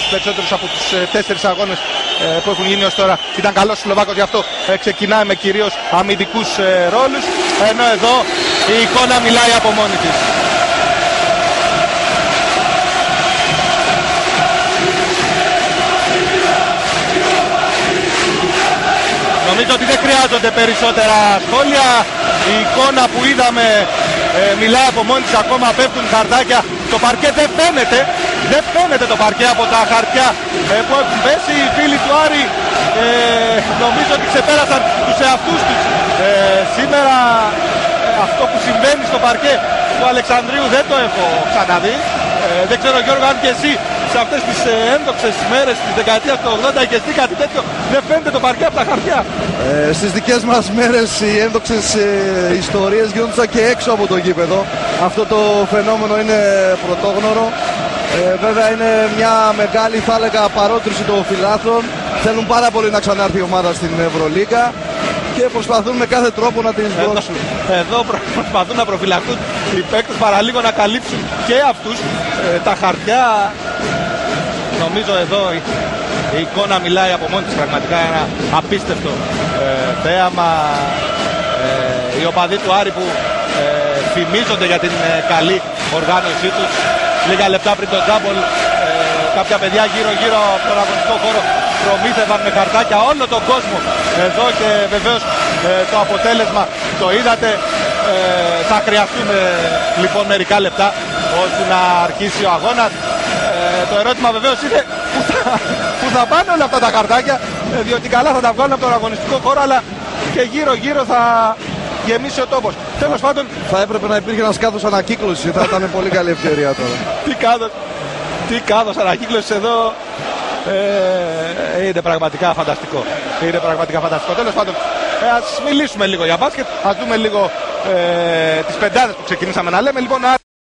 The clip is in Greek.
στους περισσότερους από τους 4 αγώνες που έχουν γίνει ως τώρα. Ήταν καλός ο Σλοβάκος, γι' αυτό ξεκινάει με κυρίως αμυντικούς ρόλους, ενώ εδώ η εικόνα μιλάει από μόνη της. Νομίζω ότι δεν χρειάζονται περισσότερα σχόλια. Η εικόνα που είδαμε μιλάει από μόνη της, ακόμα πέφτουν χαρτάκια. Το παρκέ δεν φαίνεται το παρκέ από τα χαρτιά που έχουν πέσει. Οι φίλοι του Άρη νομίζω ότι ξεπέρασαν τους εαυτούς τους. Σήμερα αυτό που συμβαίνει στο παρκέ του Αλεξανδρίου δεν το έχω ξαναδεί. Δεν ξέρω, Γιώργο, αν και εσύ σε αυτές τις ένδοξες μέρες της δεκαετίας του 80 και εσύ κάτι τέτοιο, δεν φαίνεται το παρκέ από τα χαρτιά. Στις δικές μας μέρες οι ένδοξες ιστορίες γίνονταν και έξω από το γήπεδο. Αυτό το φαινόμενο είναι πρωτόγνωρο. Βέβαια είναι μια μεγάλη, θα έλεγα, παρότριση των φιλάθλων. Θέλουν πάρα πολύ να ξανάρθει η ομάδα στην Ευρωλίγκα και προσπαθούν με κάθε τρόπο να την σμπρώξουν. Εδώ προσπαθούν να προφυλαχθούν οι παίκτες, παραλίγο να καλύψουν και αυτούς τα χαρτιά. Νομίζω εδώ η εικόνα μιλάει από μόνη της, πραγματικά ένα απίστευτο θέαμα. Οι οπαδοί του Άρη που φημίζονται για την καλή οργάνωσή τους. Λίγα λεπτά πριν τον τζάμπολ, κάποια παιδιά γύρω-γύρω από τον αγωνιστικό χώρο προμήθευαν με χαρτάκια όλο τον κόσμο εδώ και βεβαίως το αποτέλεσμα το είδατε. Θα χρειαστούν λοιπόν μερικά λεπτά ώστε να αρχίσει ο αγώνας. Το ερώτημα βεβαίως είναι που θα πάνε όλα αυτά τα χαρτάκια, διότι καλά θα τα βγάλουν από τον αγωνιστικό χώρο, αλλά και γύρω-γύρω θα γεμίσει ο τόπος. Τέλος πάντων, θα έπρεπε να υπήρχε ένας κάδος ανακύκλωσης, θα ήταν πολύ καλή ευκαιρία τώρα. Τι κάδος ανακύκλωσης εδώ, είναι πραγματικά φανταστικό. Τέλος πάντων, ας μιλήσουμε λίγο για μπάσκετ, ας δούμε λίγο τις πεντάδες που ξεκινήσαμε να λέμε. Λοιπόν,